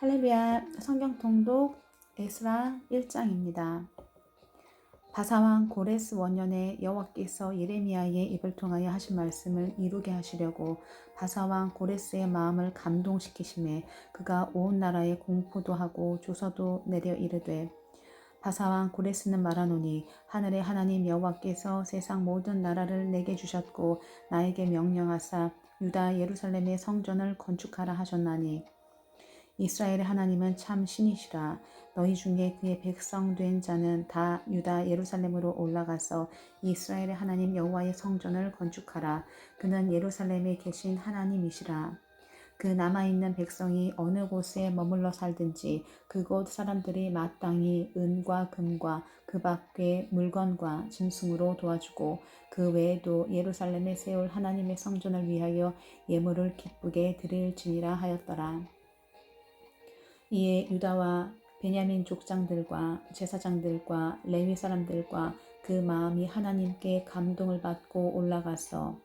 할렐루야. 성경 통독 에스라 1장입니다. 바사왕 고레스 원년에 여호와께서 예레미야의 입을 통하여 하신 말씀을 이루게 하시려고 바사왕 고레스의 마음을 감동시키심에 그가 온 나라에 공포도 하고 조서도 내려 이르되 바사왕 고레스는 말하노니 하늘의 하나님 여호와께서 세상 모든 나라를 내게 주셨고 나에게 명령하사 유다 예루살렘의 성전을 건축하라 하셨나니 이스라엘의 하나님은 참 신이시라. 너희 중에 그의 백성 된 자는 다 유다 예루살렘으로 올라가서 이스라엘의 하나님 여호와의 성전을 건축하라. 그는 예루살렘에 계신 하나님이시라. 그 남아있는 백성이 어느 곳에 머물러 살든지 그곳 사람들이 마땅히 은과 금과 그 밖의 물건과 짐승으로 도와주고 그 외에도 예루살렘에 세울 하나님의 성전을 위하여 예물을 기쁘게 드릴지니라 하였더라. 이에 유다와 베냐민 족장들과 제사장들과 레위 사람들과 그 마음이 하나님께 감동을 받고 올라가서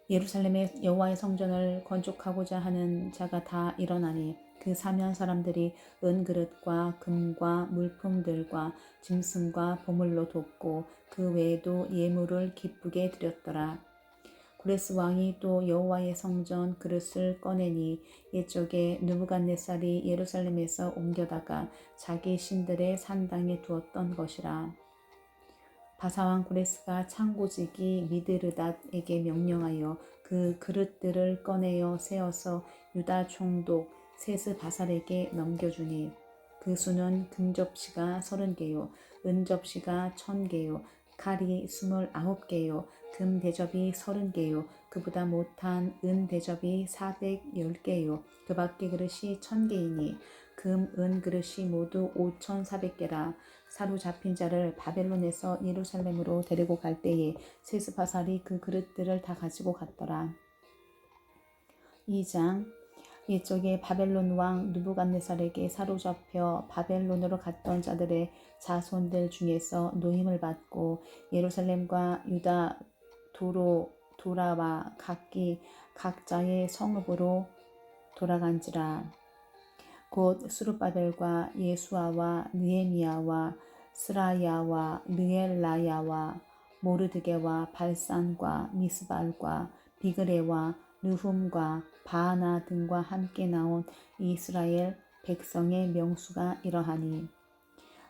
예루살렘의 여호와의 성전을 건축하고자 하는 자가 다 일어나니 그 사면 사람들이 은그릇과 금과 물품들과 짐승과 보물로 돕고 그 외에도 예물을 기쁘게 드렸더라. 고레스 왕이 또 여호와의 성전 그릇을 꺼내니 옛적에 느부갓네살이 예루살렘에서 옮겨다가 자기 신들의 산당에 두었던 것이라. 바사왕 고레스가 창고지기 미드르닷에게 명령하여 그 그릇들을 꺼내어 세어서 유다 총독 세스바살에게 넘겨주니 그 수는 금접시가 30개요 은접시가 1000개요 칼이 29개요 금대접이 30개요 그보다 못한 은대접이 410개요 그 밖의 그릇이 1000개이니 금, 은 그릇이 모두 5400개라. 사로잡힌 자를 바벨론에서 예루살렘으로 데리고 갈 때에 세스바살이 그 그릇들을 다 가지고 갔더라. 2장 옛적에 바벨론 왕 느부갓네살에게 사로잡혀 바벨론으로 갔던 자들의 자손들 중에서 노임을 받고 예루살렘과 유다 도로 도라와 각기 각자의 성읍으로 돌아간지라. 곧 스룹바벨과 예수아와 느헤미야와 스라야와 느엘라야와 모르드게와 발산과 미스발과 비그레와 느훔과 바하나 등과 함께 나온 이스라엘 백성의 명수가 이러하니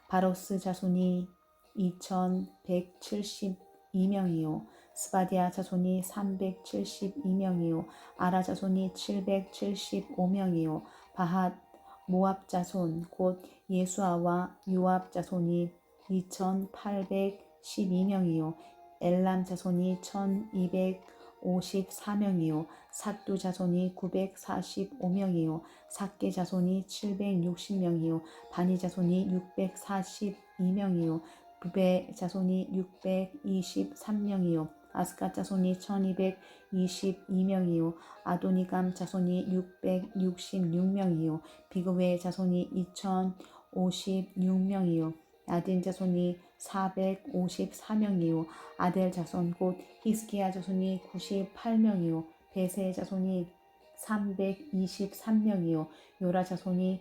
바로스 자손이 2172명이요 스바디아 자손이 372명이요 아라 자손이 775명이요 바핫 모압 자손 곧 예수아와 요압 자손이 2812명이요 엘람 자손이 1254명이요 삿두 자손이 945명이요 삭게 자손이 760명이요 바니 자손이 642명이요 부베 자손이 623명이요 아스갓 자손이 1222명이요 아도니감 자손이 666명이요 비그웨 자손이 2056명이요 아딘 자손이 454명이요 아델 자손 곧 히스기야 자손이 98명이요 베세 자손이 323명이요 요라 자손이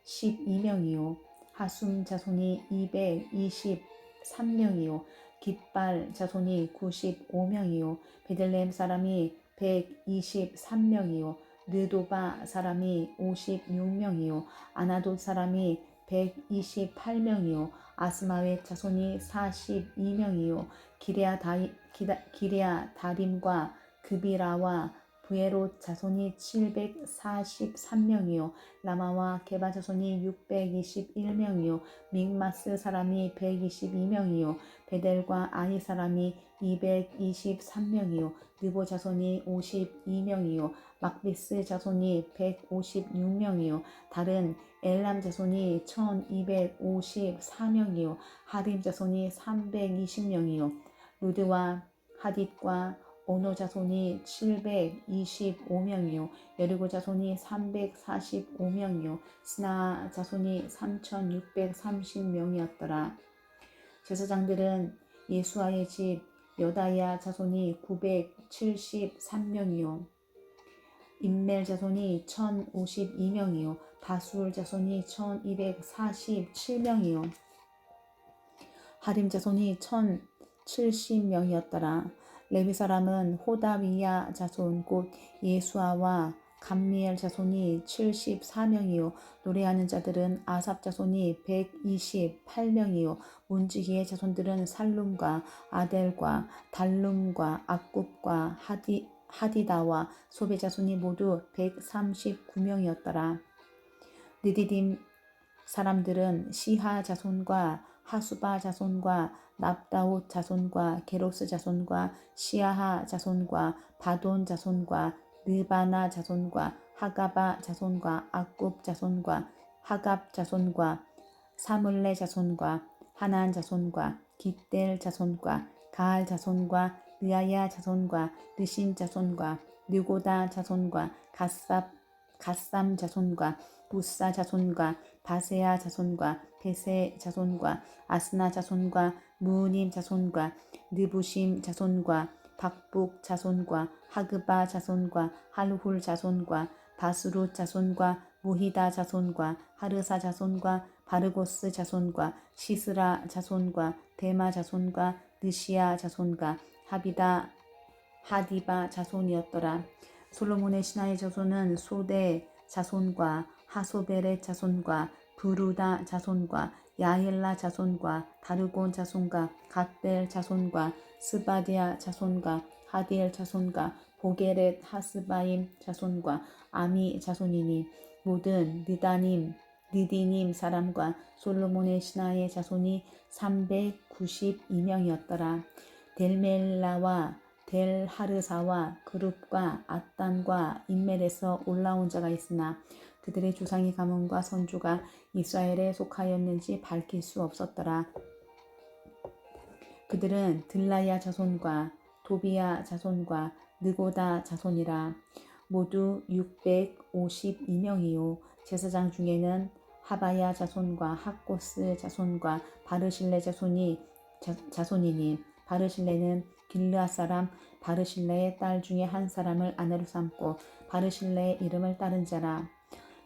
112명이요 하숨 자손이 223명이요 깃발 자손이 95명이요 베들레헴 사람이 123명이요 느도바 사람이 56명이요 아나돗 사람이 128명이요 아스마웻 자손이 42명이요 기레아 다림과 그비라와 부에롯 자손이 743명이요 라마와 게바 자손이 621명이요 믹마스 사람이 122명이요 베델과 아니 사람이 223명이요 느보 자손이 52명이요 막비스 자손이 156명이요 다른 엘람 자손이 1254명이요 하림 자손이 320명이요 루드와 하딧과 오노 자손이 725명이요 여리고 자손이 345명이요 스나 자손이 3630명이었더라. 제사장들은 예수아의 집 여다야 자손이 973명이요 임멜 자손이 1052명이요 다술 자손이 1247명이요 하림 자손이 1070명이었더라. 레위 사람은 호다위야 자손 곧 예수아와 감미엘 자손이 74명이요 노래하는 자들은 아삽 자손이 128명이요 문지기의 자손들은 살룸과 아델과 달룸과 악굽과 하디다와 소베 자손이 모두 139명이었더라. 느디딤 사람들은 시하 자손과 하수바 자손과 납다옷 자손과 게로스 자손과 시아하 자손과 바돈 자손과 느바나 자손과 하가바 자손과 악굽 자손과 하갑 자손과 사물레 자손과 하난 자손과 깃델 자손과 가알 자손과 느아야 자손과 느신 자손과 느고다 자손과 갓삼 자손과 우사 자손과 바세아 자손과 베세 자손과 아스나 자손과 무님 자손과 느부심 자손과 박북 자손과 하그바 자손과 할훌 자손과 바스룻 자손과 무히다 자손과 하르사 자손과 바르고스 자손과 시스라 자손과 데마 자손과 느시아 자손과 하디바 자손이었더라. 솔로몬의 신하의 자손은 소대 자손과 하소베렛 자손과 부루다 자손과 야힐라 자손과 다르곤 자손과 갓벨 자손과 스바디아 자손과 하디엘 자손과 보게렛 하스바임 자손과 아미 자손이니 모든 느디님 사람과 솔로몬의 신하의 자손이 392명이었더라. 델멜라와 델하르사와 그룹과 아단과 인멜에서 올라온 자가 있으나 그들의 조상의 가문과 선조가 이스라엘에 속하였는지 밝힐 수 없었더라. 그들은 들라야 자손과 도비야 자손과 느고다 자손이라. 모두 652명이요 제사장 중에는 하바야 자손과 학고스 자손과 바르실레 자손이니 바르실레는 길르앗 사람 바르실레의 딸 중에 한 사람을 아내로 삼고 바르실레의 이름을 따른 자라.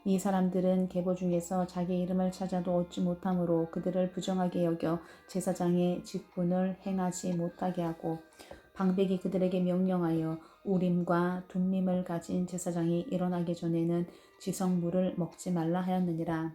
이 사람들은 계보 중에서 자기 이름을 찾아도 얻지 못하므로 그들을 부정하게 여겨 제사장의 직분을 행하지 못하게 하고 방백이 그들에게 명령하여 우림과 둠밈을 가진 제사장이 일어나기 전에는 지성물을 먹지 말라 하였느니라.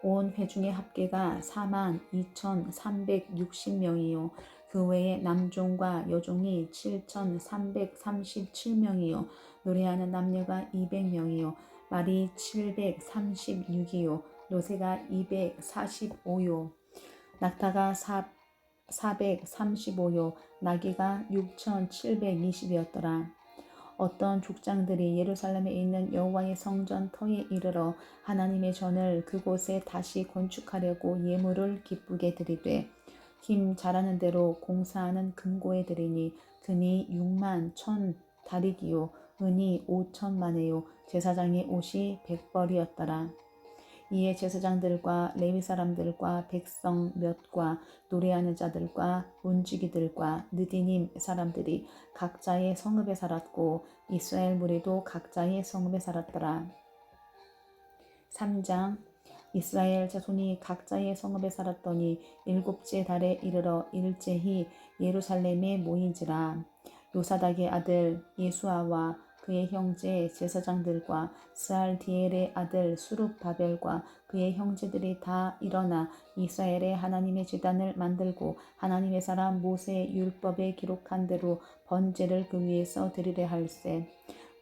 온 회중의 합계가 42,360명이요 그 외에 남종과 여종이 7,337명이요 노래하는 남녀가 200명이요 말이 736이요 노새가 245요 낙타가 435요 나귀가 6,720이었더라. 어떤 족장들이 예루살렘에 있는 여호와의 성전 터에 이르러 하나님의 전을 그곳에 다시 건축하려고 예물을 기쁘게 드리되 힘 잘하는 대로 공사하는 금고에 드리니 금이 6만 1,000다리기요 은이 5천만에요 제사장의 옷이 100벌이었더라. 이에 제사장들과 레위 사람들과 백성 몇과 노래하는 자들과 문지기들과 느디님 사람들이 각자의 성읍에 살았고 이스라엘 무리도 각자의 성읍에 살았더라. 3장 이스라엘 자손이 각자의 성읍에 살았더니 7째 달에 이르러 일제히 예루살렘에 모인지라. 요사닥의 아들 예수아와 그의 형제 제사장들과 스알디엘의 아들 수룹바벨과 그의 형제들이 다 일어나 이스라엘의 하나님의 제단을 만들고 하나님의 사람 모세의 율법에 기록한 대로 번제를 그 위에서 드리려 할세.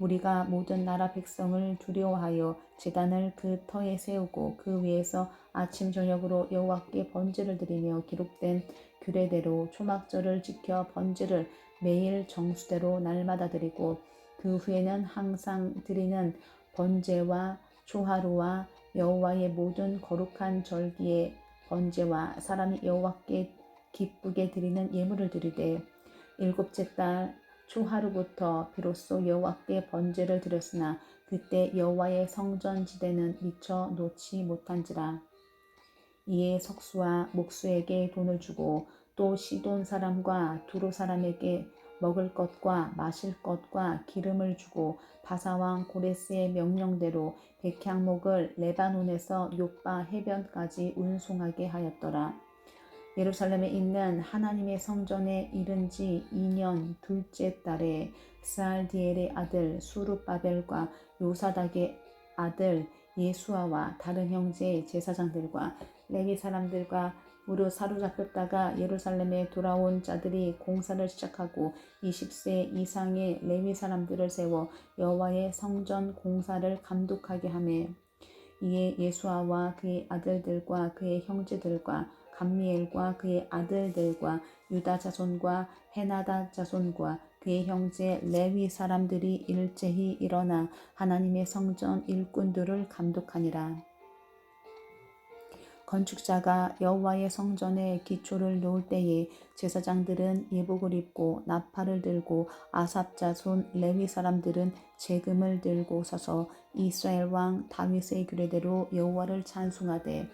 우리가 모든 나라 백성을 두려워하여 제단을 그 터에 세우고 그 위에서 아침 저녁으로 여호와께 번제를 드리며 기록된 규례대로 초막절을 지켜 번제를 매일 정수대로 날마다 드리고 그 후에는 항상 드리는 번제와 초하루와 여호와의 모든 거룩한 절기의 번제와 사람이 여호와께 기쁘게 드리는 예물을 드리되 7째 달 초하루부터 비로소 여호와께 번제를 드렸으나 그때 여호와의 성전 지대는 미처 놓지 못한지라. 이에 석수와 목수에게 돈을 주고 또 시돈 사람과 두로 사람에게 먹을 것과 마실 것과 기름을 주고 바사왕 고레스의 명령대로 백향목을 레바논에서 요빠 해변까지 운송하게 하였더라. 예루살렘에 있는 하나님의 성전에 이른 지 2년 둘째 달에 스알디엘의 아들 수룹바벨과 요사닥의 아들 예수아와 다른 형제 제사장들과 레위 사람들과 무릇 사로잡혔다가 예루살렘에 돌아온 자들이 공사를 시작하고 20세 이상의 레위 사람들을 세워 여호와의 성전 공사를 감독하게 하매 이에 예수아와 그의 아들들과 그의 형제들과 감미엘과 그의 아들들과 유다 자손과 헤나다 자손과 그의 형제 레위 사람들이 일제히 일어나 하나님의 성전 일꾼들을 감독하니라. 건축자가 여호와의 성전에 기초를 놓을 때에 제사장들은 예복을 입고 나팔을 들고 아삽 자손 레위 사람들은 재금을 들고 서서 이스라엘 왕 다윗의 규례대로 여호와를 찬송하되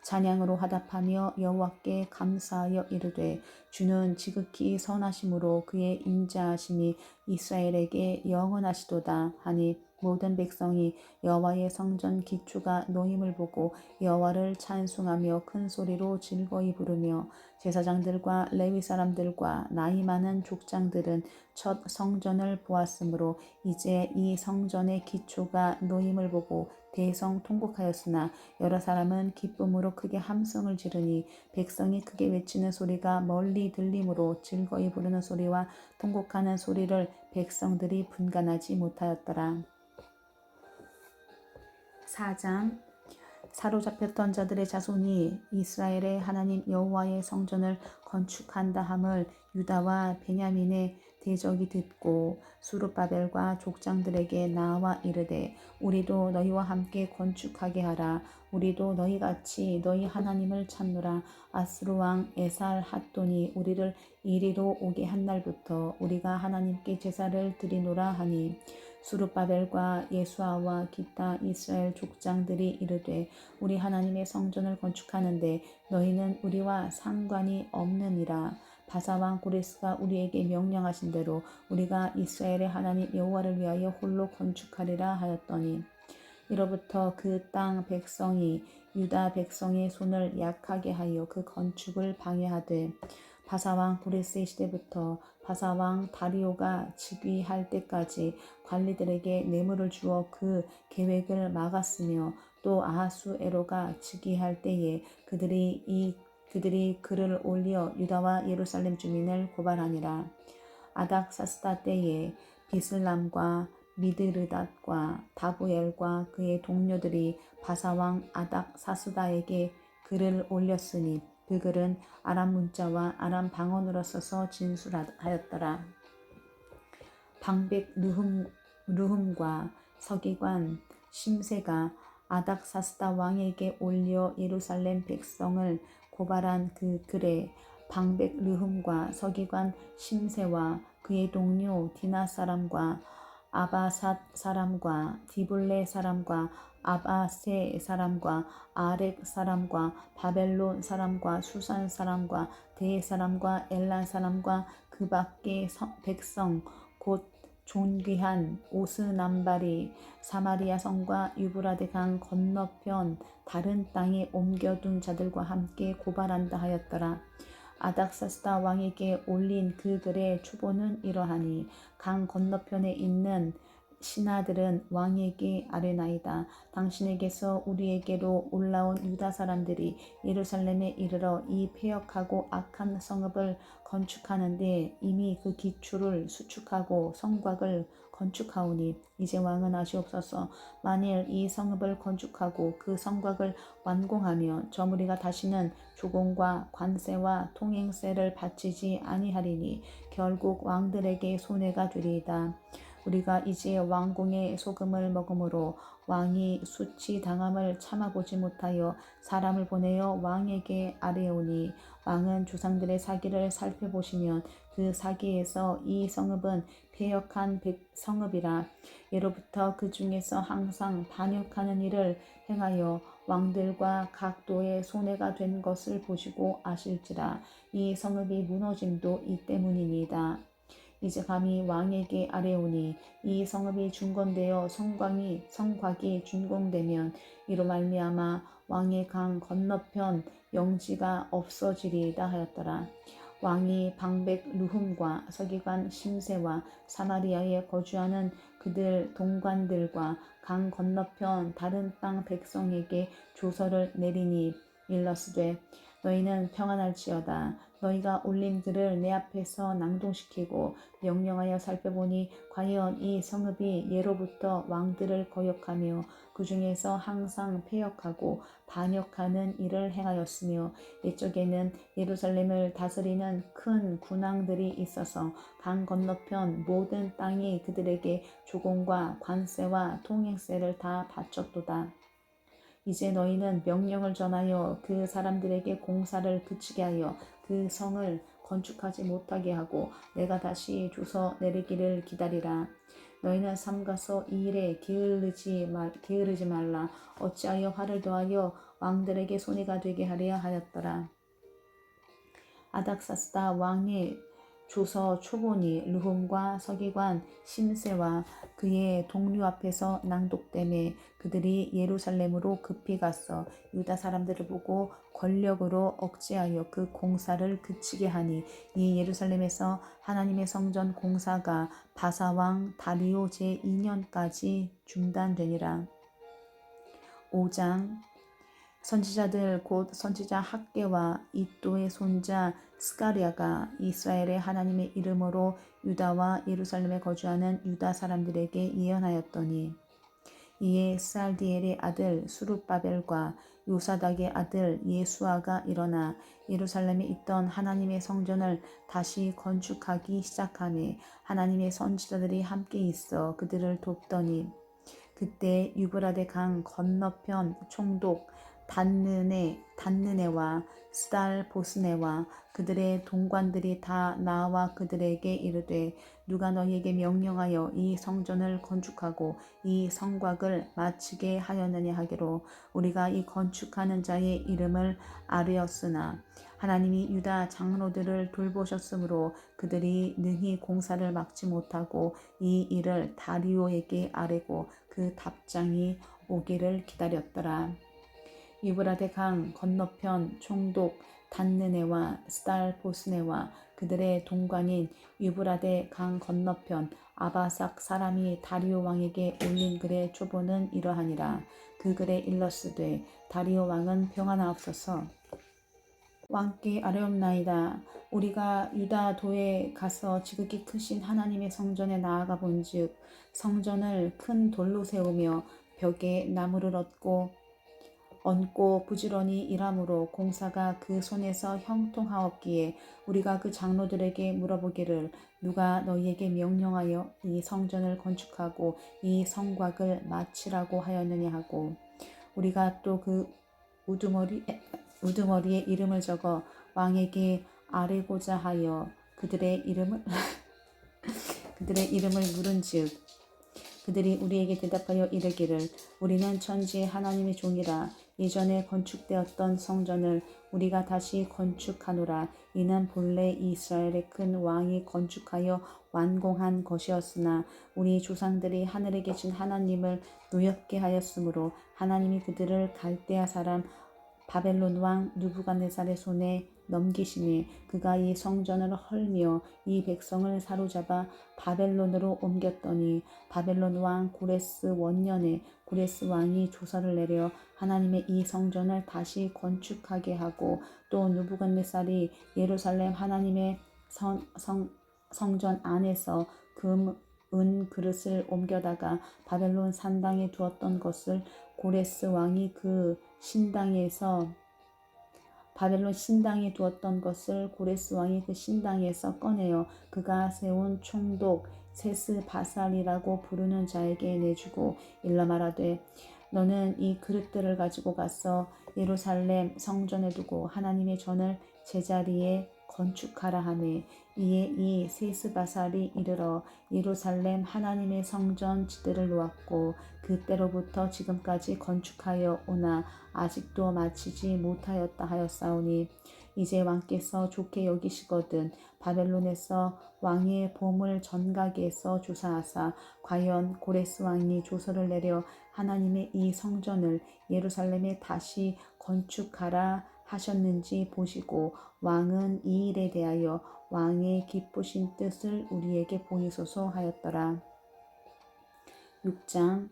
찬양으로 화답하며 여호와께 감사하여 이르되 주는 지극히 선하심으로 그의 인자하심이 이스라엘에게 영원하시도다 하니 모든 백성이 여호와의 성전 기초가 놓임을 보고 여호와를 찬송하며 큰 소리로 즐거이 부르며 제사장들과 레위 사람들과 나이 많은 족장들은 첫 성전을 보았으므로 이제 이 성전의 기초가 놓임을 보고 대성 통곡하였으나 여러 사람은 기쁨으로 크게 함성을 지르니 백성이 크게 외치는 소리가 멀리 들림으로 즐거이 부르는 소리와 통곡하는 소리를 백성들이 분간하지 못하였더라. 4장 사로잡혔던 자들의 자손이 이스라엘의 하나님 여호와의 성전을 건축한다 함을 유다와 베냐민의 대적이 듣고 수룹바벨과 족장들에게 나와 이르되 우리도 너희와 함께 건축하게 하라. 우리도 너희같이 너희 하나님을 찾노라. 아스루 왕 에살 핫돈이 우리를 이리로 오게 한 날부터 우리가 하나님께 제사를 드리노라 하니 수룹바벨과 예수아와 기타 이스라엘 족장들이 이르되 우리 하나님의 성전을 건축하는데 너희는 우리와 상관이 없느니라. 바사왕 고레스가 우리에게 명령하신 대로 우리가 이스라엘의 하나님 여호와를 위하여 홀로 건축하리라 하였더니 이로부터 그 땅 백성이 유다 백성의 손을 약하게 하여 그 건축을 방해하되 바사왕 고레스의 시대부터 바사왕 다리오가 즉위할 때까지 관리들에게 뇌물을 주어 그 계획을 막았으며 또 아하수에로가 즉위할 때에 그들이 글을 올려 유다와 예루살렘 주민을 고발하니라. 아닥사스다 때에 비슬람과 미드르닷과 다부엘과 그의 동료들이 바사왕 아닥사스다에게 글을 올렸으니 그 글은 아람 문자와 아람 방언으로 써서 진술하였더라. 방백 르흠과 서기관 심세가 아닥사스다 왕에게 올려 예루살렘 백성을 고발한 그 글에 방백 르흠과 서기관 심세와 그의 동료 디나 사람과 아바삿 사람과 디블레 사람과 아바세 사람과 아렉 사람과 바벨론 사람과 수산 사람과 대 사람과 엘란 사람과 그 밖의 백성 곧 존귀한 오스남발이 사마리아 성과 유브라데 강 건너편 다른 땅에 옮겨둔 자들과 함께 고발한다 하였더라. 아닥사스다 왕에게 올린 그 글의 추보는 이러하니 강 건너편에 있는 신하들은 왕에게 아뢰나이다. 당신에게서 우리에게로 올라온 유다 사람들이 예루살렘에 이르러 이 패역하고 악한 성읍을 건축하는데 이미 그 기초를 수축하고 성곽을 건축하오니 이제 왕은 아시옵소서. 만일 이 성읍을 건축하고 그 성곽을 완공하면 저 무리가 다시는 조공과 관세와 통행세를 바치지 아니하리니 결국 왕들에게 손해가 되리이다. 우리가 이제 왕궁의 소금을 먹음으로 왕이 수치당함을 참아보지 못하여 사람을 보내어 왕에게 아뢰오니 왕은 조상들의 사기를 살펴보시면 그 사기에서 이 성읍은 패역한 성읍이라 예로부터 그 중에서 항상 반역하는 일을 행하여 왕들과 각도의 손해가 된 것을 보시고 아실지라 이 성읍이 무너짐도 이 때문이니이다. 이제 감히 왕에게 아뢰오니 이 성읍이 중건되어 성곽이 준공되면 이로 말미암아 왕의 강 건너편 영지가 없어지리이다 하였더라. 왕이 방백 르훔과 서기관 심세와 사마리아에 거주하는 그들 동관들과 강 건너편 다른 땅 백성에게 조서를 내리니 일러스되 너희는 평안할지어다. 너희가 올림들을 내 앞에서 낭동시키고 명령하여 살펴보니 과연 이 성읍이 예로부터 왕들을 거역하며 그 중에서 항상 패역하고 반역하는 일을 행하였으며 옛적에는 예루살렘을 다스리는 큰 군왕들이 있어서 강 건너편 모든 땅이 그들에게 조공과 관세와 통행세를 다 바쳤도다. 이제 너희는 명령을 전하여 그 사람들에게 공사를 그치게 하여 그 성을 건축하지 못하게 하고 내가 다시 조서 내리기를 기다리라. 너희는 삼가서 이 일에 게으르지 말라. 어찌하여 화를 더하여 왕들에게 손해가 되게 하려 하였더라. 아닥사스다 왕의 조서 초본이 르훔과 서기관 심세와 그의 동료 앞에서 낭독되매 그들이 예루살렘으로 급히 갔어 유다 사람들을 보고 권력으로 억제하여 그 공사를 그치게 하니 이 예루살렘에서 하나님의 성전 공사가 바사왕 다리오 제2년까지 중단되니라. 5장 선지자들 곧 선지자 학개와 이또의 손자 스가랴가 이스라엘의 하나님의 이름으로 유다와 예루살렘에 거주하는 유다 사람들에게 예언하였더니 이에 스알디엘의 아들 수룹바벨과 요사닥의 아들 예수아가 일어나 예루살렘에 있던 하나님의 성전을 다시 건축하기 시작하며 하나님의 선지자들이 함께 있어 그들을 돕더니 그때 유브라데 강 건너편 총독 단느네와 스달 보스네와 그들의 동관들이 다 나와 그들에게 이르되 누가 너희에게 명령하여 이 성전을 건축하고 이 성곽을 마치게 하였느냐 하기로 우리가 이 건축하는 자의 이름을 아뢰었으나 하나님이 유다 장로들을 돌보셨으므로 그들이 능히 공사를 막지 못하고 이 일을 다리오에게 아뢰고 그 답장이 오기를 기다렸더라. 유브라데 강 건너편 총독 단느네와 스달 보스네와 그들의 동관인 유브라데 강 건너편 아바삭 사람이 다리오 왕에게 올린 글의 초본은 이러하니라. 그 글에 일러스되 다리오 왕은 평안하옵소서. 왕께 아뢰옵나이다. 우리가 유다 도에 가서 지극히 크신 하나님의 성전에 나아가 본즉 성전을 큰 돌로 세우며 벽에 나무를 얹고 부지런히 일함으로 공사가 그 손에서 형통하옵기에 우리가 그 장로들에게 물어보기를 누가 너희에게 명령하여 이 성전을 건축하고 이 성곽을 마치라고 하였느냐 하고 우리가 또 그 우두머리에 이름을 적어 왕에게 아뢰고자 하여 그들의 이름을 물은즉 그들이 우리에게 대답하여 이르기를 우리는 천지의 하나님의 종이라 예전에 건축되었던 성전을 우리가 다시 건축하노라. 이는 본래 이스라엘의 큰 왕이 건축하여 완공한 것이었으나 우리 조상들이 하늘에 계신 하나님을 노엽게 하였으므로 하나님이 그들을 갈대아 사람 바벨론 왕 느부갓네살의 손에 넘기심에 그가 이 성전을 헐며 이 백성을 사로잡아 바벨론으로 옮겼더니 바벨론 왕 고레스 원년에 고레스 왕이 조서를 내려 하나님의 이 성전을 다시 건축하게 하고 또 느부갓네살이 예루살렘 하나님의 성전 안에서 은 그릇을 옮겨다가 바벨론 산당에 두었던 것을 고레스 왕이 바벨론 신당에 두었던 것을 고레스 왕이 그 신당에서 꺼내어 그가 세운 총독 세스바살이라고 부르는 자에게 내주고 일러 말하되 너는 이 그릇들을 가지고 가서 예루살렘 성전에 두고 하나님의 전을 제자리에 건축하라 하매 이에 이 세스바살이 이르러 예루살렘 하나님의 성전 지대를 놓았고 그때로부터 지금까지 건축하여 오나 아직도 마치지 못하였다 하였사오니 이제 왕께서 좋게 여기시거든 바벨론에서 왕의 보물 전가게에서 조사하사 과연 고레스 왕이 조서를 내려 하나님의 이 성전을 예루살렘에 다시 건축하라 하셨는지 보시고 왕은 이 일에 대하여 왕의 기쁘신 뜻을 우리에게 보이소서 하였더라. 6장.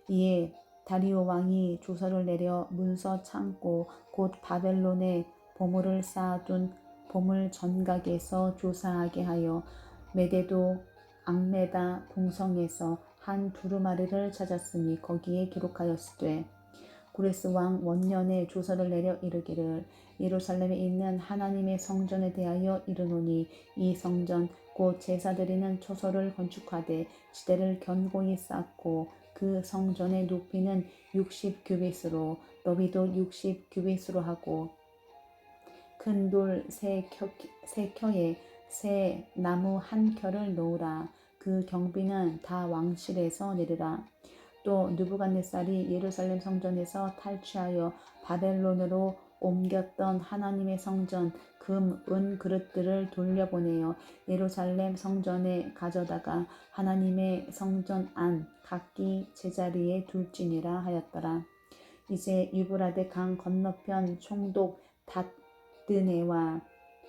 이에 다리오 왕이 조서를 내려 문서 창고 곧 바벨론에 보물을 쌓아둔 보물 전각에서 조사하게 하여 메데도 앙메다 동성에서 한 두루마리를 찾았으니 거기에 기록하였으되 고레스 왕 원년에 조서를 내려 이르기를 예루살렘에 있는 하나님의 성전에 대하여 이르노니 이 성전 곧 제사드리는 초소를 건축하되 지대를 견고히 쌓고 그 성전의 높이는 60규빗으로 너비도 60규빗으로 하고 큰 돌 세 켜에 새 나무 한 켜를 놓으라. 그 경비는 다 왕실에서 내리라. 또 느부갓네살이 예루살렘 성전에서 탈취하여 바벨론으로 옮겼던 하나님의 성전 금, 은 그릇들을 돌려보내어 예루살렘 성전에 가져다가 하나님의 성전 안 각기 제자리에 둘지니라 하였더라. 이제 유브라데 강 건너편 총독 닷드네와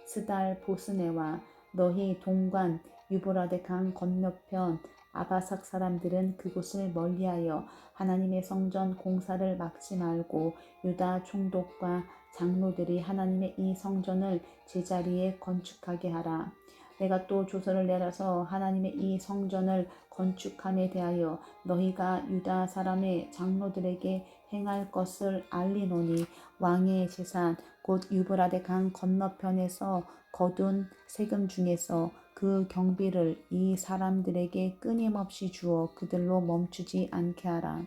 스달 보스네와 너희 동관 유브라데 강 건너편 아바삭 사람들은 그곳을 멀리하여 하나님의 성전 공사를 막지 말고 유다 총독과 장로들이 하나님의 이 성전을 제자리에 건축하게 하라. 내가 또 조서를 내려서 하나님의 이 성전을 건축함에 대하여 너희가 유다 사람의 장로들에게 행할 것을 알리노니 왕의 재산 곧 유브라데 강 건너편에서 거둔 세금 중에서 그 경비를 이 사람들에게 끊임없이 주어 그들로 멈추지 않게 하라.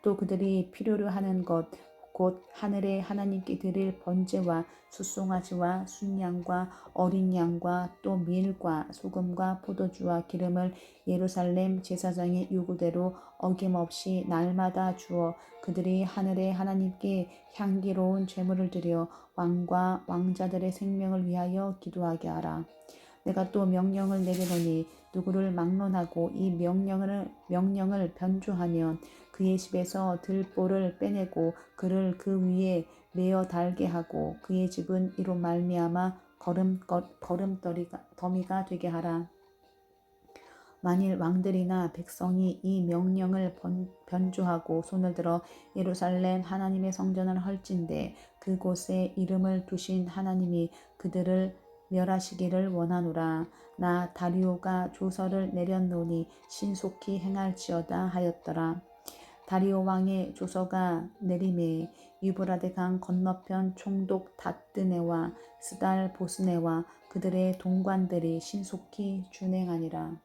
또 그들이 필요로 하는 것 곧 하늘의 하나님께 드릴 번제와 숫송아지와 순양과 어린 양과 또 밀과 소금과 포도주와 기름을 예루살렘 제사장의 요구대로 어김없이 날마다 주어 그들이 하늘의 하나님께 향기로운 제물을 드려 왕과 왕자들의 생명을 위하여 기도하게 하라. 내가 또 명령을 내리노니 누구를 막론하고 이 명령을 변조하면 그의 집에서 들보를 빼내고 그를 그 위에 메어 달게 하고 그의 집은 이로 말미암아 거름더미가 되게 하라. 만일 왕들이나 백성이 이 명령을 변조하고 손을 들어 예루살렘 하나님의 성전을 헐진대 그곳에 이름을 두신 하나님이 그들을 멸하시기를 원하노라. 나 다리오가 조서를 내렸노니 신속히 행할지어다 하였더라. 다리오 왕의 조서가 내림에 유브라데 강 건너편 총독 닷드네와 스달 보스네와 그들의 동관들이 신속히 준행하니라.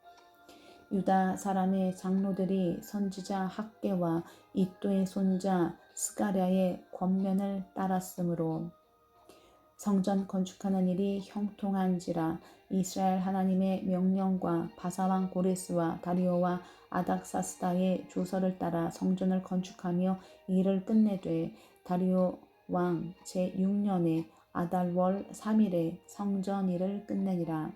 유다 사람의 장로들이 선지자 학개와 이또의 손자 스가랴의 권면을 따랐으므로 성전 건축하는 일이 형통한지라. 이스라엘 하나님의 명령과 바사왕 고레스와 다리오와 아닥사스다의 조서를 따라 성전을 건축하며 일을 끝내되 다리오 왕 제6년에 아달월 3일에 성전 일을 끝내니라.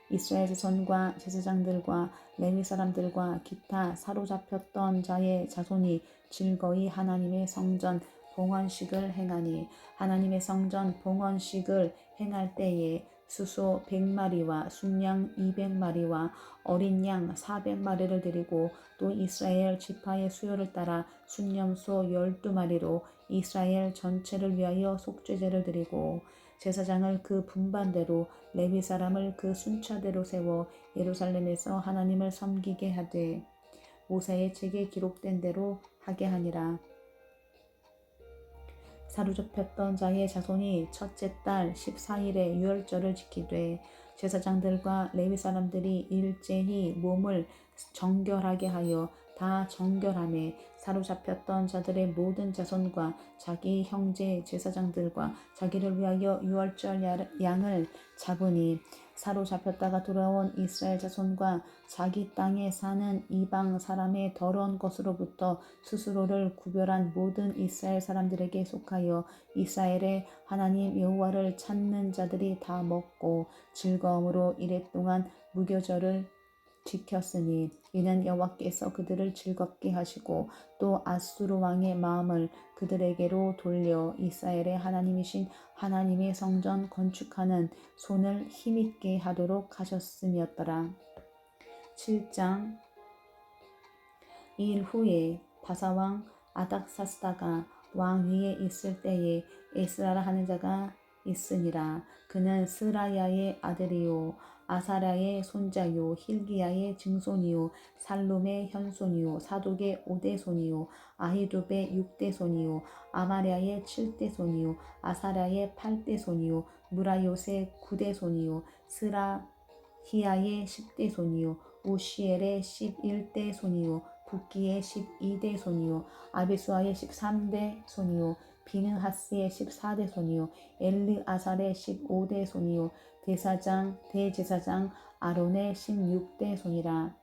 이스라엘 자손과 제사장들과 레위 사람들과 기타 사로잡혔던 자의 자손이 즐거이 하나님의 성전 봉헌식을 행하니 하나님의 성전 봉헌식을 행할 때에 수소 100마리와 순양 200마리와 어린 양 400마리를 드리고 또 이스라엘 지파의 수요를 따라 순염소 12마리로 이스라엘 전체를 위하여 속죄제를 드리고 제사장을 그 분반대로 레위 사람을 그 순차대로 세워 예루살렘에서 하나님을 섬기게 하되 모세의 책에 기록된 대로 하게 하니라. 사로잡혔던 자의 자손이 첫째 달 14일에 유월절을 지키되 제사장들과 레위 사람들이 일제히 몸을 정결하게 하여 다 정결하매 사로잡혔던 자들의 모든 자손과 자기 형제 제사장들과 자기를 위하여 유월절 양을 잡으니 사로잡혔다가 돌아온 이스라엘 자손과 자기 땅에 사는 이방 사람의 더러운 것으로부터 스스로를 구별한 모든 이스라엘 사람들에게 속하여 이스라엘의 하나님 여호와를 찾는 자들이 다 먹고 즐거움으로 이랫동안 무교절을 지켰으니 이는 여호와께서 그들을 즐겁게 하시고 또 아수르 왕의 마음을 그들에게로 돌려 이스라엘의 하나님이신 하나님의 성전 건축하는 손을 힘있게 하도록 하셨음이었더라. 7장. 이 일 후에 바사왕 아닥사스다가 왕 위에 있을 때에 에스라라 하는 자가 있으니라. 그는 스라야의 아들이요 아사랴의 손자요 힐기야의 증손이요 살룸의 현손이요 사독의 5대손이요 아히두베의 6대손이요 아마랴의 7대손이요 아사랴의 8대손이요 무라요의 9대손이요 스라히야의 10대손이요 우시엘의 11대손이요 붓기의 12대손이요 아비수아의 13대손이요 비느하스의 14대손이요 엘르아살의 15대손이요 대제사장 아론의 16대손이라.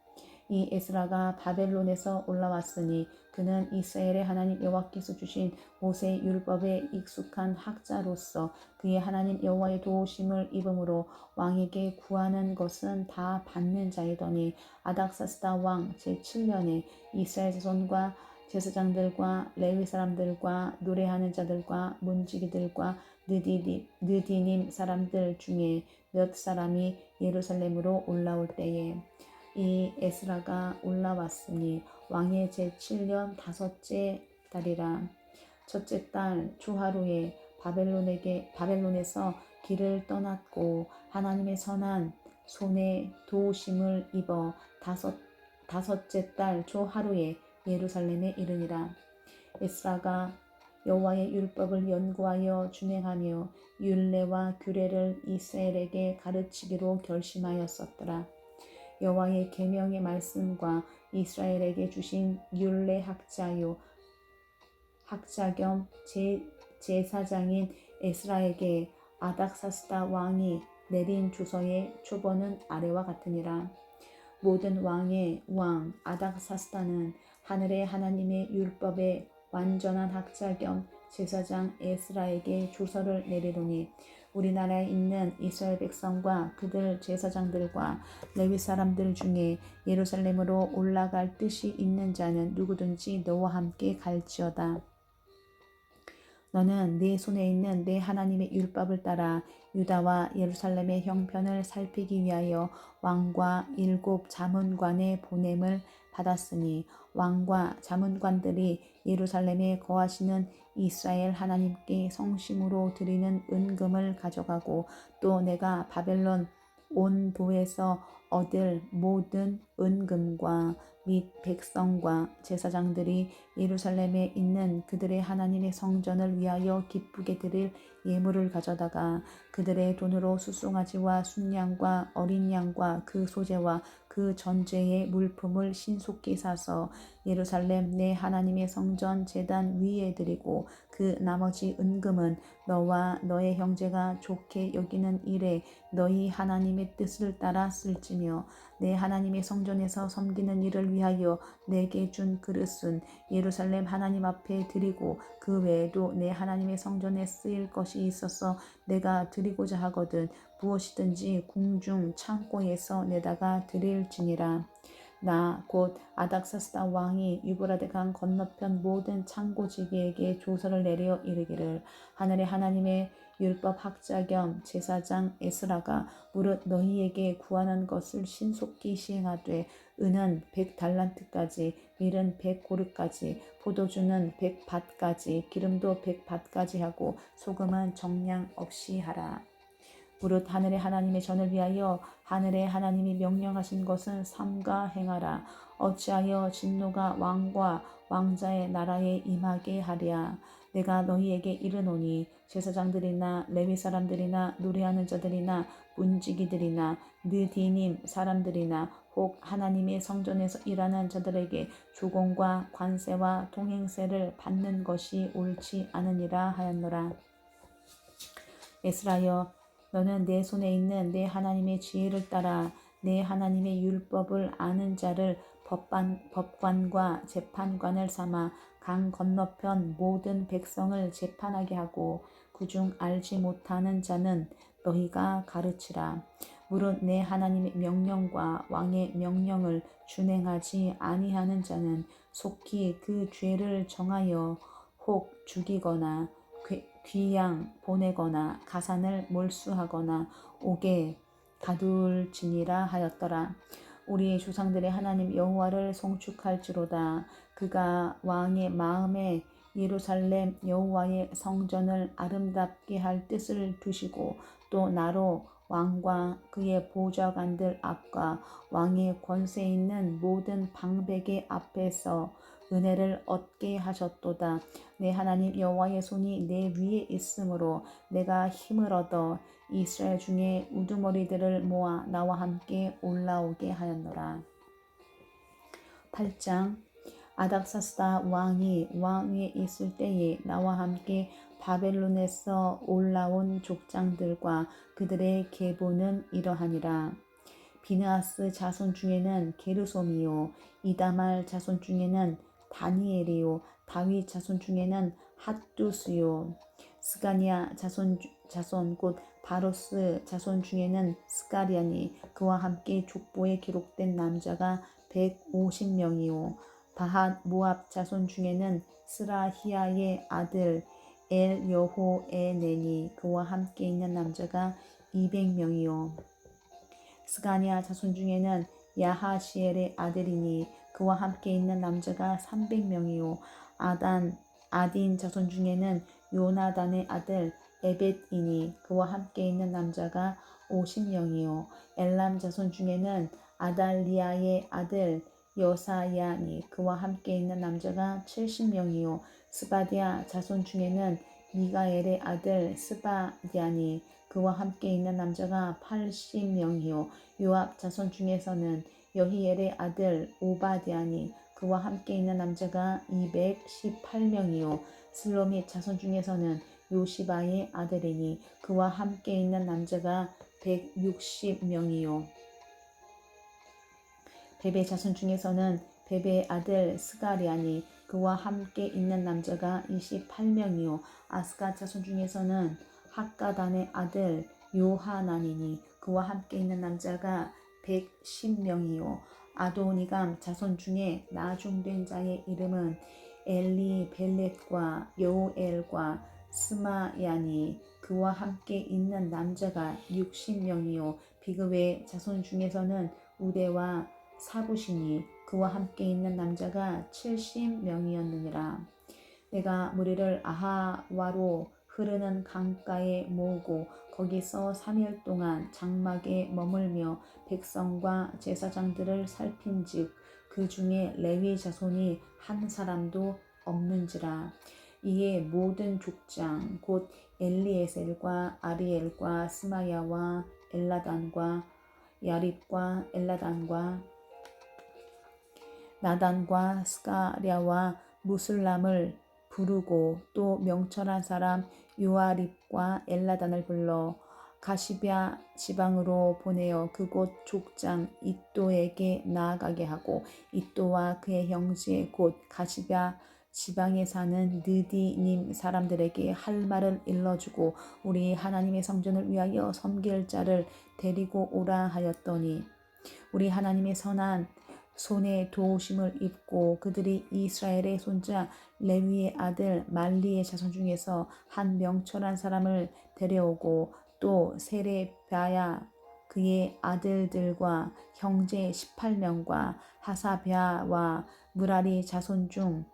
이 에스라가 바벨론에서 올라왔으니 그는 이스라엘의 하나님 여호와께서 주신 모세의 율법에 익숙한 학자로서 그의 하나님 여호와의 도우심을 입음으로 왕에게 구하는 것은 다 받는 자이더니 아닥사스다 왕 제7년에 이스라엘 자손과 제사장들과 레위 사람들과 노래하는 자들과 문지기들과 느디님 사람들 중에 몇 사람이 예루살렘으로 올라올 때에 이 에스라가 올라왔으니 왕의 제7년 5째 달이라. 첫째 달 초하루에 바벨론에서 길을 떠났고 하나님의 선한 손에 도우심을 입어 다섯째 달 초하루에 예루살렘에 이르니라. 에스라가 여호와의 율법을 연구하여 준행하며 율례와 규례를 이스라엘에게 가르치기로 결심하였었더라. 여호와의 계명의 말씀과 이스라엘에게 주신 율례 학자 겸 제사장인 에스라에게 아닥사스다 왕이 내린 주서의 초본은 아래와 같으니라. 모든 왕의 왕 아닥사스다는 하늘의 하나님의 율법에 완전한 학자 겸 제사장 에스라에게 주서를 내리더니 우리나라에 있는 이스라엘 백성과 그들 제사장들과 레위 사람들 중에 예루살렘으로 올라갈 뜻이 있는 자는 누구든지 너와 함께 갈지어다. 너는 내 손에 있는 내 하나님의 율법을 따라 유다와 예루살렘의 형편을 살피기 위하여 왕과 7 자문관의 보냄을 받았으니 왕과 자문관들이 예루살렘에 거하시는 이스라엘 하나님께 성심으로 드리는 은금을 가져가고 또 내가 바벨론 온도에서 얻을 모든 은금과 및 백성과 제사장들이 예루살렘에 있는 그들의 하나님의 성전을 위하여 기쁘게 드릴 예물을 가져다가 그들의 돈으로 수송아지와 순양과 어린 양과 그 소재와 그 전제의 물품을 신속히 사서 예루살렘 내 하나님의 성전 제단 위에 드리고 그 나머지 은금은 너와 너의 형제가 좋게 여기는 일에 너희 하나님의 뜻을 따라 쓸지며 내 하나님의 성전에서 섬기는 일을 위하여 내게 준 그릇은 예루살렘 하나님 앞에 드리고 그 외에도 내 하나님의 성전에 쓰일 것이 있어서 내가 드리고자 하거든 무엇이든지 궁중 창고에서 내다가 드릴지니라. 나 곧 아닥사스다 왕이 유브라데 강 건너편 모든 창고지기에게 조서를 내려 이르기를 하늘의 하나님의 율법 학자 겸 제사장 에스라가 무릇 너희에게 구하는 것을 신속히 시행하되 은은 100달란트까지 밀은 100고르까지 포도주는 100밭까지 기름도 100밭까지 하고 소금은 정량 없이 하라. 무릇 하늘의 하나님의 전을 위하여 하늘의 하나님이 명령하신 것은 삼가 행하라. 어찌하여 진노가 왕과 왕자의 나라에 임하게 하랴. 내가 너희에게 이르노니 제사장들이나 레위 사람들이나 노래하는 자들이나 문지기들이나 느디님 사람들이나 혹 하나님의 성전에서 일하는 자들에게 조공과 관세와 통행세를 받는 것이 옳지 않으니라 하였노라. 에스라여, 너는 내 손에 있는 내 하나님의 지혜를 따라 내 하나님의 율법을 아는 자를 법관과 재판관을 삼아 강 건너편 모든 백성을 재판하게 하고 그중 알지 못하는 자는 너희가 가르치라. 무릇 내 하나님의 명령과 왕의 명령을 준행하지 아니하는 자는 속히 그 죄를 정하여 혹 죽이거나 귀양 보내거나 가산을 몰수하거나 옥에 가둘지니라 하였더라. 우리의 조상들의 하나님 여호와를 송축할지로다. 그가 왕의 마음에 예루살렘 여호와의 성전을 아름답게 할 뜻을 두시고 또 나로 왕과 그의 보좌관들 앞과 왕의 권세 있는 모든 방백의 앞에서 은혜를 얻게 하셨도다. 내 하나님 여호와의 손이 내 위에 있으므로 내가 힘을 얻어 이스라엘 중에 우두머리들을 모아 나와 함께 올라오게 하였노라. 8장. 아닥사스다 왕이 왕 위에 있을 때에 나와 함께 바벨론에서 올라온 족장들과 그들의 계보는 이러하니라. 비느하스 자손 중에는 게르솜이요 이다말 자손 중에는 다니엘이요 다윗 자손 중에는 핫두스요 스가냐 자손 곧 바로스 자손 중에는 스가리아니 그와 함께 족보에 기록된 남자가 150명이요 바핫 모압 자손 중에는 스라히야의 아들 엘여호에네니 그와 함께 있는 남자가 200명이요 스가냐 자손 중에는 야하시엘의 아들이니 그와 함께 있는 남자가 300명이요 아딘 자손 중에는 요나단의 아들 에벳이니 그와 함께 있는 남자가 50명이요 엘람 자손 중에는 아달리아의 아들 여사야니 그와 함께 있는 남자가 70명이요 스바디아 자손 중에는 미가엘의 아들 스바디아니 그와 함께 있는 남자가 80명이요 요압 자손 중에서는 여히엘의 아들 오바디아니 그와 함께 있는 남자가 218명이요 슬로밋 자손 중에서는 요시바의 아들이니 그와 함께 있는 남자가 160명이요 베베 자손 중에서는 베베의 아들 스가리아니 그와 함께 있는 남자가 28명이요 아스가 자손 중에서는 학가단의 아들 요하나니니 그와 함께 있는 남자가 110명이요 아도니감 자손 중에 나중된 자의 이름은 엘리벨렛과 여우엘과 스마야니 그와 함께 있는 남자가 60명이요 비그웨 자손 중에서는 우대와 사부시니 그와 함께 있는 남자가 70명이었느니라. 내가 무리를 아하와로 흐르는 강가에 모으고 거기서 3일 동안 장막에 머물며 백성과 제사장들을 살핀즉 그 중에 레위 자손이 한 사람도 없는지라. 이에 모든 족장 곧 엘리에셀과 아리엘과 스마야와 엘라단과 야립과 엘라단과 나단과 스가랴와 무슬람을 부르고 또 명철한 사람 요아립과 엘라단을 불러 가시럈 지방으로 보내어 그곳 족장 이또에게 나아가게 하고 이또와 그의 형제 곧 가시럈 지방에 사는 느디님 사람들에게 할 말을 일러주고 우리 하나님의 성전을 위하여 섬길 자를 데리고 오라 하였더니 우리 하나님의 선한 손에 도우심을 입고 그들이 이스라엘의 손자 레위의 아들 말리의 자손 중에서 한 명철한 사람을 데려오고 또 세레비야 그의 아들들과 형제 18명과 하사랴와 무라리 자손 중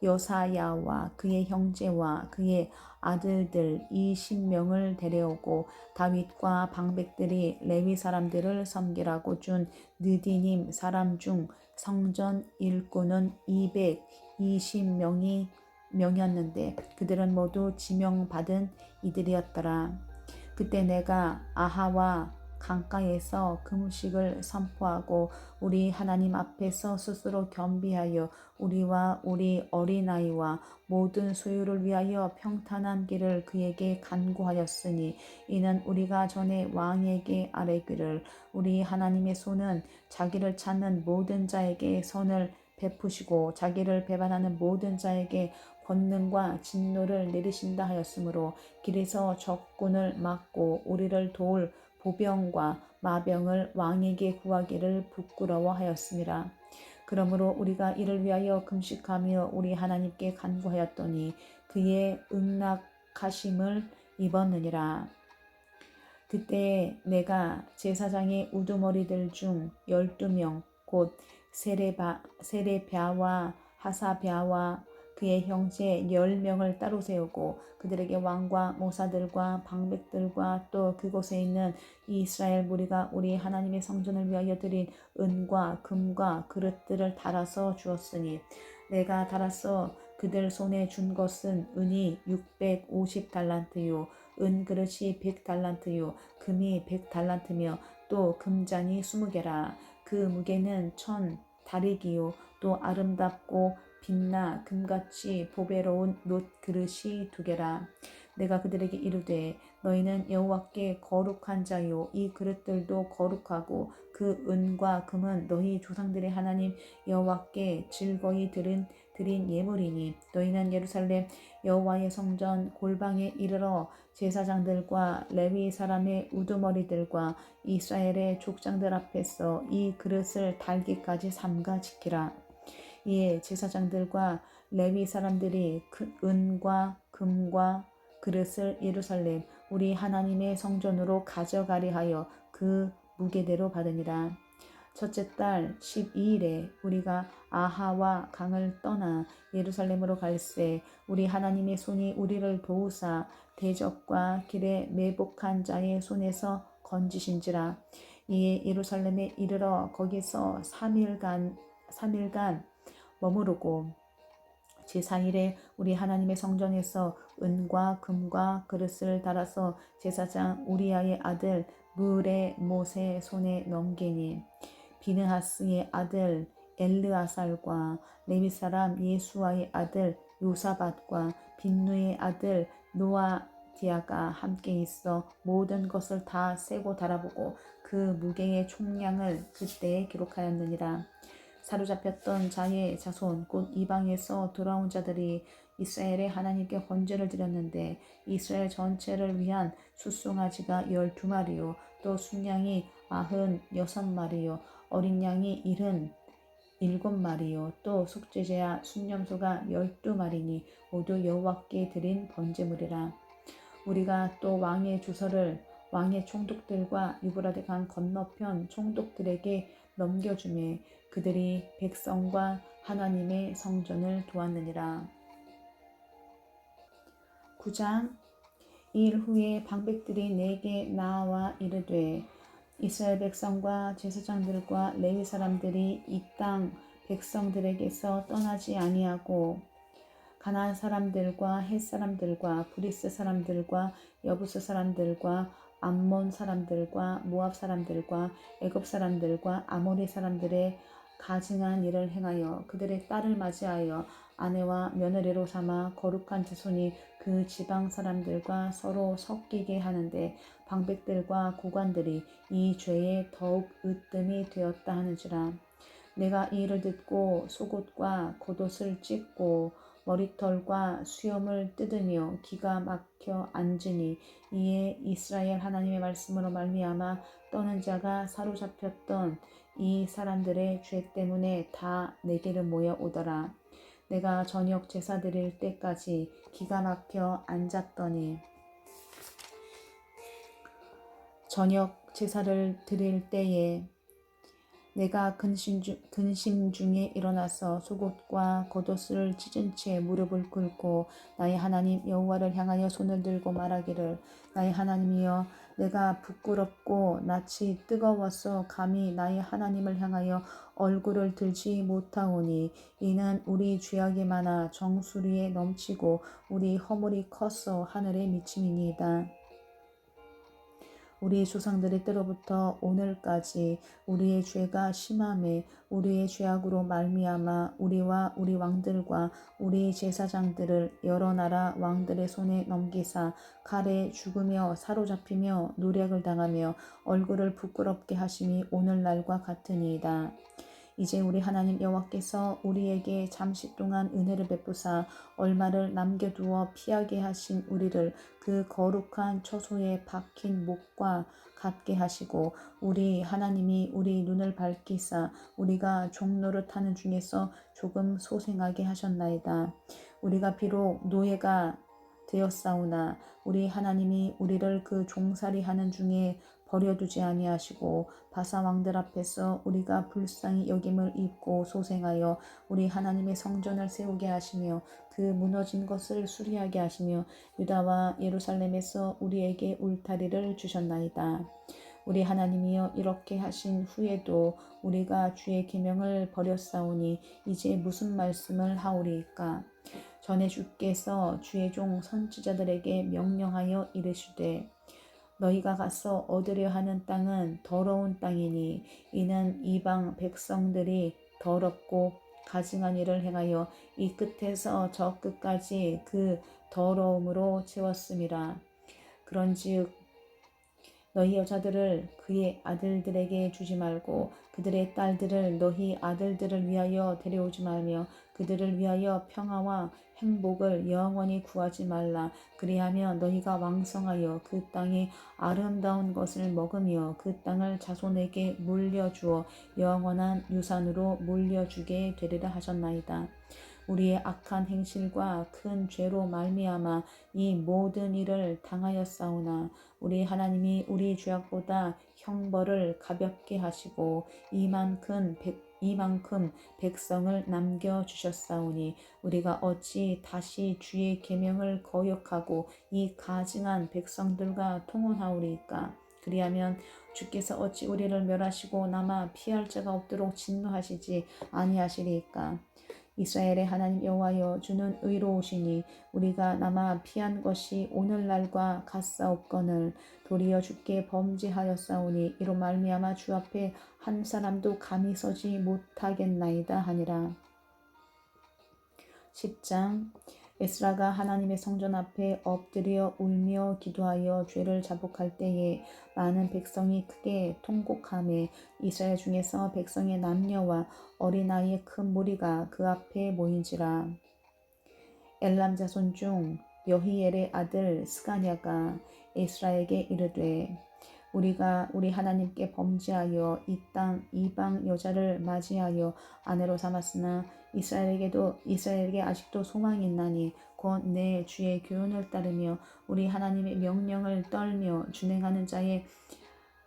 여사야와 그의 형제와 그의 아들들 20명을 데려오고 다윗과 방백들이 레위 사람들을 섬기라고 준 느디님 사람 중 성전 일꾼은 220명이었는데 그들은 모두 지명받은 이들이었더라. 그때 내가 아하와 강가에서 금식을 선포하고 우리 하나님 앞에서 스스로 겸비하여 우리와 우리 어린아이와 모든 소유를 위하여 평탄한 길을 그에게 간구하였으니 이는 우리가 전에 왕에게 아뢰기를 우리 하나님의 손은 자기를 찾는 모든 자에게 선을 베푸시고 자기를 배반하는 모든 자에게 권능과 진노를 내리신다 하였으므로 길에서 적군을 막고 우리를 도울 보병과 마병을 왕에게 구하기를 부끄러워하였습니다. 그러므로 우리가 이를 위하여 금식하며 우리 하나님께 간구하였더니 그의 응낙하심을 입었느니라. 그때 내가 제사장의 우두머리들 중 12명 곧 세레비아와 하사비아와 그의 형제 10명을 따로 세우고 그들에게 왕과 모사들과 방백들과 또 그곳에 있는 이스라엘 무리가 우리 하나님의 성전을 위하여 드린 은과 금과 그릇들을 달아서 주었으니 내가 달아서 그들 손에 준 것은 은이 650달란트요 은그릇이 100달란트요 금이 100달란트며 또 금잔이 20개라. 그 무게는 1000다리기요 또 아름답고 빛나 금같이 보배로운 놋 그릇이 2개라. 내가 그들에게 이르되 너희는 여호와께 거룩한 자요 이 그릇들도 거룩하고 그 은과 금은 너희 조상들의 하나님 여호와께 즐거이 드린 예물이니 너희는 예루살렘 여호와의 성전 골방에 이르러 제사장들과 레위 사람의 우두머리들과 이스라엘의 족장들 앞에서 이 그릇을 달기까지 삼가 지키라. 이에 제사장들과 레위 사람들이 은과 금과 그릇을 예루살렘 우리 하나님의 성전으로 가져가리 하여 그 무게대로 받으니라. 첫째 달 12일에 우리가 아하와 강을 떠나 예루살렘으로 갈새 우리 하나님의 손이 우리를 도우사 대적과 길에 매복한 자의 손에서 건지신지라. 이에 예루살렘에 이르러 거기서 3일간 머무르고 제4일에 우리 하나님의 성전에서 은과 금과 그릇을 달아서 제사장 우리아의 아들 무레못의 손에 넘기니 비느하스의 아들 엘르아살과 레위 사람 예수아의 아들 요사밧과 빈누의 아들 노아디아가 함께 있어 모든 것을 다 세고 달아보고 그 무게의 총량을 그때에 기록하였느니라. 사로잡혔던 자의 자손 곧 이방에서 돌아온 자들이 이스라엘의 하나님께 번제를 드렸는데 이스라엘 전체를 위한 숫송아지가 12마리요 또 순양이 96마리요 어린 양이 77마리요 또 속죄제와 순념소가 12마리니 모두 여호와께 드린 번제물이라. 우리가 또 왕의 주서를 왕의 총독들과 유브라데 강 건너편 총독들에게 넘겨주매 그들이 백성과 하나님의 성전을 도왔느니라. 9장. 이 일 후에 방백들이 내게 나와 이르되 이스라엘 백성과 제사장들과 레위 사람들이 이 땅 백성들에게서 떠나지 아니하고 가나안 사람들과 헷 사람들과 브리스 사람들과 여부스 사람들과 암몬 사람들과 모압 사람들과 애굽 사람들과 아모리 사람들의 가증한 일을 행하여 그들의 딸을 맞이하여 아내와 며느리로 삼아 거룩한 자손이 그 지방 사람들과 서로 섞이게 하는데 방백들과 고관들이 이 죄에 더욱 으뜸이 되었다 하는지라. 내가 이 일을 듣고 속옷과 겉옷을 찢고 머리털과 수염을 뜯으며 기가 막혀 앉으니 이에 이스라엘 하나님의 말씀으로 말미암아 떠는 자가 사로잡혔던 이 사람들의 죄 때문에 다 내게로 모여 오더라. 내가 저녁 제사 드릴 때까지 기가 막혀 앉았더니 저녁 제사를 드릴 때에 내가 근심 중에 일어나서 속옷과 겉옷을 찢은 채 무릎을 꿇고 나의 하나님 여호와를 향하여 손을 들고 말하기를 나의 하나님이여 내가 부끄럽고 낯이 뜨거워서 감히 나의 하나님을 향하여 얼굴을 들지 못하오니 이는 우리 죄악이 많아 정수리에 넘치고 우리 허물이 커서 하늘에 미침이니이다. 우리 조상들의 때로부터 오늘까지 우리의 죄가 심함에 우리의 죄악으로 말미암아 우리와 우리 왕들과 우리 제사장들을 여러 나라 왕들의 손에 넘기사 칼에 죽으며 사로잡히며 노략을 당하며 얼굴을 부끄럽게 하심이 오늘날과 같으니이다. 이제 우리 하나님 여호와께서 우리에게 잠시 동안 은혜를 베푸사 얼마를 남겨두어 피하게 하신 우리를 그 거룩한 처소에 박힌 목과 같게 하시고 우리 하나님이 우리 눈을 밝히사 우리가 종노릇하는 중에서 조금 소생하게 하셨나이다. 우리가 비록 노예가 되었사오나 우리 하나님이 우리를 그 종살이하는 중에 버려두지 아니하시고 바사 왕들 앞에서 우리가 불쌍히 여김을 입고 소생하여 우리 하나님의 성전을 세우게 하시며 그 무너진 것을 수리하게 하시며 유다와 예루살렘에서 우리에게 울타리를 주셨나이다. 우리 하나님이여 이렇게 하신 후에도 우리가 주의 계명을 버렸사오니 이제 무슨 말씀을 하오리이까. 전에 주께서 주의 종 선지자들에게 명령하여 이르시되 너희가 가서 얻으려 하는 땅은 더러운 땅이니 이는 이방 백성들이 더럽고 가증한 일을 행하여 이 끝에서 저 끝까지 그 더러움으로 채웠음이라. 그런즉 너희 여자들을 그의 아들들에게 주지 말고 그들의 딸들을 너희 아들들을 위하여 데려오지 말며 그들을 위하여 평화와 행복을 영원히 구하지 말라. 그리하면 너희가 왕성하여 그 땅의 아름다운 것을 먹으며 그 땅을 자손에게 물려주어 영원한 유산으로 물려주게 되리라 하셨나이다. 우리의 악한 행실과 큰 죄로 말미암아 이 모든 일을 당하였사오나 우리 하나님이 우리 죄악보다 형벌을 가볍게 하시고 이만큼 백성을 남겨주셨사오니 우리가 어찌 다시 주의 계명을 거역하고 이 가증한 백성들과 통혼하오리이까. 그리하면 주께서 어찌 우리를 멸하시고 남아 피할 자가 없도록 진노하시지 아니하시리이까. 이스라엘의 하나님 여호와여 주는 의로우시니 우리가 남아 피한 것이 오늘날과 같사옵거늘 도리어 주께 범죄하였사오니 이로 말미암아 주 앞에 한 사람도 감히 서지 못하겠나이다 하니라. 10장 에스라가 하나님의 성전 앞에 엎드려 울며 기도하여 죄를 자복할 때에 많은 백성이 크게 통곡하매 이스라엘 중에서 백성의 남녀와 어린아이의 큰 무리가 그 앞에 모인지라. 엘람 자손 중 여히엘의 아들 스가냐가 에스라에게 이르되 우리가 우리 하나님께 범죄하여 이 땅 이방 여자를 맞이하여 아내로 삼았으나 이스라엘에게 아직도 소망이 있나니 곧 내 주의 교훈을 따르며 우리 하나님의 명령을 떨며 준행하는 자의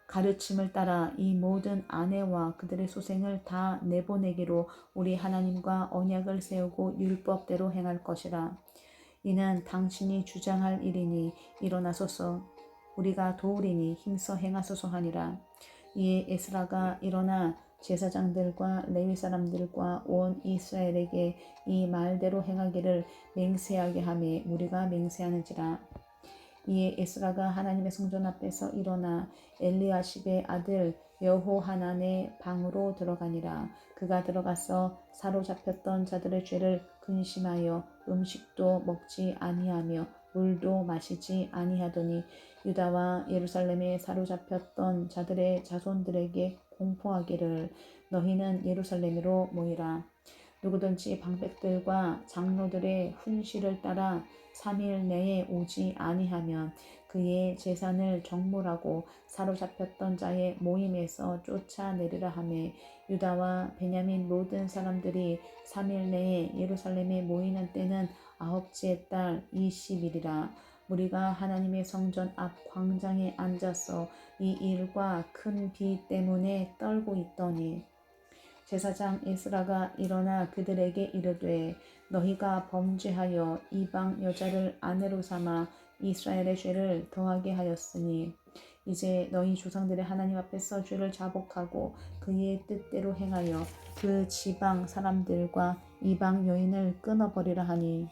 가르침을 따라 이 모든 아내와 그들의 소생을 다 내보내기로 우리 하나님과 언약을 세우고 율법대로 행할 것이라. 이는 당신이 주장할 일이니 일어나소서 우리가 도우리니 힘써 행하소서 하니라. 이에 에스라가 일어나 제사장들과 레위 사람들과 온 이스라엘에게 이 말대로 행하기를 맹세하게 하매 무리가 맹세하는지라. 이에 에스라가 하나님의 성전 앞에서 일어나 엘리야십의 아들 여호하난의 방으로 들어가니라. 그가 들어가서 사로잡혔던 자들의 죄를 근심하여 음식도 먹지 아니하며 물도 마시지 아니하더니 유다와 예루살렘에 사로잡혔던 자들의 자손들에게 공포하기를 너희는 예루살렘으로 모이라. 누구든지 방백들과 장로들의 훈시를 따라 3일 내에 오지 아니하면 그의 재산을 정물하고 사로잡혔던 자의 모임에서 쫓아내리라 하매 유다와 베냐민 모든 사람들이 3일 내에 예루살렘에 모이는 때는 아홉째 달 20일이라. 우리가 하나님의 성전 앞 광장에 앉아서 이 일과 큰 비 때문에 떨고 있더니 제사장 에스라가 일어나 그들에게 이르되 너희가 범죄하여 이방 여자를 아내로 삼아 이스라엘의 죄를 더하게 하였으니 이제 너희 조상들의 하나님 앞에서 죄를 자복하고 그의 뜻대로 행하여 그 지방 사람들과 이방 여인을 끊어버리라 하니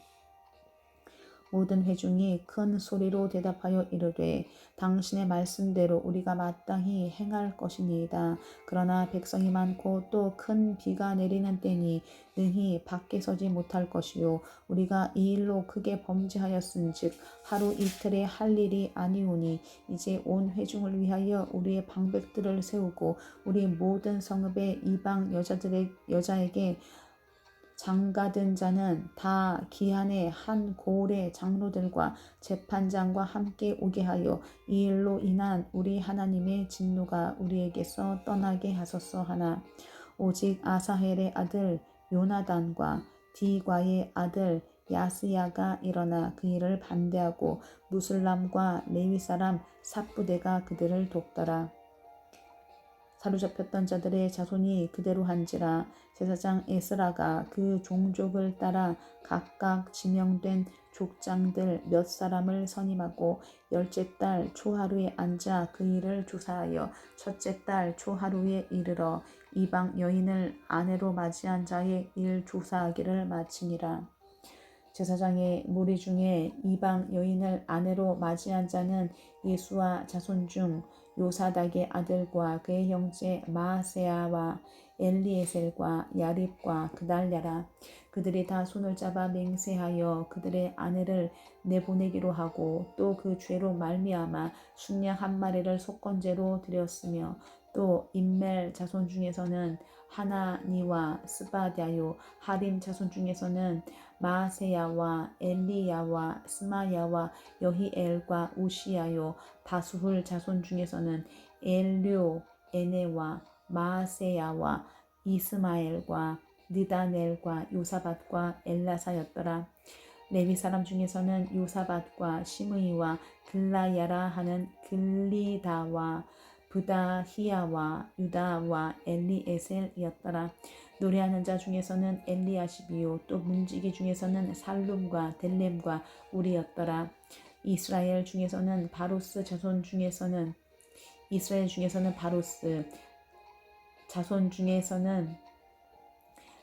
모든 회중이 큰 소리로 대답하여 이르되 당신의 말씀대로 우리가 마땅히 행할 것이니이다. 그러나 백성이 많고 또 큰 비가 내리는 때니 능히 밖에 서지 못할 것이요 우리가 이 일로 크게 범죄하였은즉 하루 이틀에 할 일이 아니오니 이제 온 회중을 위하여 우리의 방백들을 세우고 우리 모든 성읍의 이방 여자에게 장가든 자는 다 기한의 한 고을의 장로들과 재판장과 함께 오게 하여 이 일로 인한 우리 하나님의 진노가 우리에게서 떠나게 하소서 하나 오직 아사헬의 아들 요나단과 디과의 아들 야스야가 일어나 그 일을 반대하고 무슬람과 레위 사람 삽부대가 그들을 돕더라. 사로잡혔던 자들의 자손이 그대로 한지라 제사장 에스라가 그 종족을 따라 각각 지명된 족장들 몇 사람을 선임하고 열째 달 초하루에 앉아 그 일을 조사하여 첫째 달 초하루에 이르러 이방 여인을 아내로 맞이한 자의 일 조사하기를 마치니라. 제사장의 무리 중에 이방 여인을 아내로 맞이한 자는 예수와 자손 중 요사닥의 아들과 그의 형제 마세야와 엘리에셀과 야립과 그달랴라. 그들이 다 손을 잡아 맹세하여 그들의 아내를 내보내기로 하고 또 그 죄로 말미암아 순양 한 마리를 속건제로 드렸으며 또 임멜 자손 중에서는 하나니와 스바랴요 하림 자손 중에서는 마세야와 엘리야와 스마야와 여히엘과 우시야요 다수훌 자손 중에서는 엘료 에네와 마세야와 이스마엘과 느다넬과 요사밧과 엘라사였더라. 레위 사람 중에서는 요사밧과 시므이와 글라야라 하는 글리다와 부다히야와 유다와 엘리에셀이었더라. 노래하는 자 중에서는 엘리야십이요 또 문지기 중에서는 살룸과 델렘과 우리였더라. 이스라엘 중에서는 바로스 자손 중에서는 바로스 자손 중에서는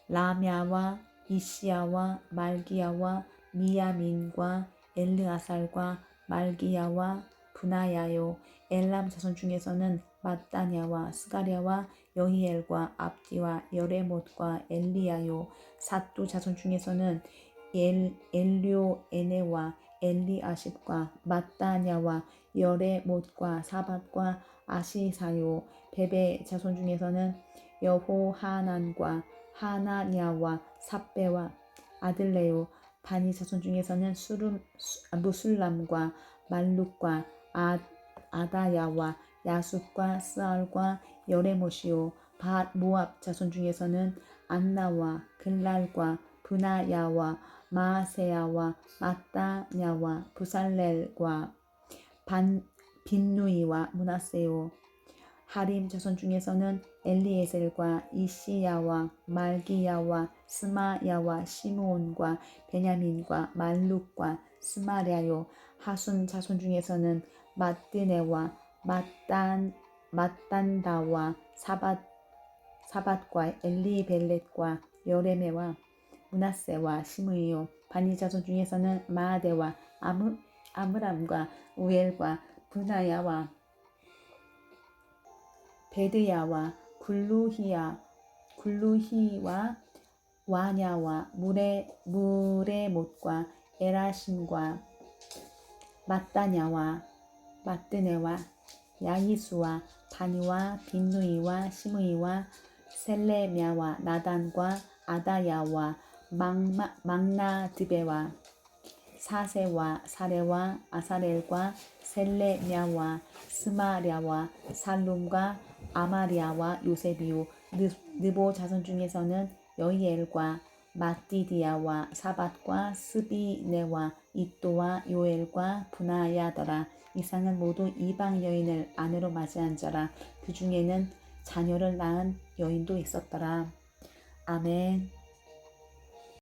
라мя와 이시야와 말기야와 미야민과 엘르아살과 말기야와 분하야요 엘람 자손 중에서는 마따냐와 스가랴와 여히엘과 압디와 여레못과 엘리야요 사또 자손 중에서는 엘료에네와 엘리아십과 마따냐와 여레못과 사밧과 아시사요 베베 자손 중에서는 여호하난과 하나냐와 삽베와 아들레요 바니 자손 중에서는 무술람과 말룩과 아다야와 야숫과 스알과 여레못이요 모압 자손 중에서는 안나와 글랄과 브나야와 마세야와 마따냐와 부살렐과 빈누이와 문하세요 하림 자손 중에서는 엘리에셀과 이시야와 말기야와 스마야와 시므온과 베냐민과 말룩과 스마랴요 하순 자손 중에서는 마뜨네와 마단다와 사밧과 엘리벨렛과 여레메와 문하세와 시므이요 바니 자손 중에서는 마아데와 아므람과 우엘과 분하야와 베드야와 굴루히와 와냐와 무레못과 에라심과 마따냐와 마뜨네와 야히수와 바니와 빈누이와 시므이와 셀레мя와 나단과 아다야와 망나드베와 사세와 사레와 아사렐과 셀레мя와 스마랴와 살룸과 아마리아와 요셉이요 느보 자손 중에서는 여히엘과 마띠디아와 사밧과 스비네와 이또와 요엘과 분하야더라. 이상은 모두 이방 여인을 아내로 맞이한 자라. 그 중에는 자녀를 낳은 여인도 있었더라. 아멘.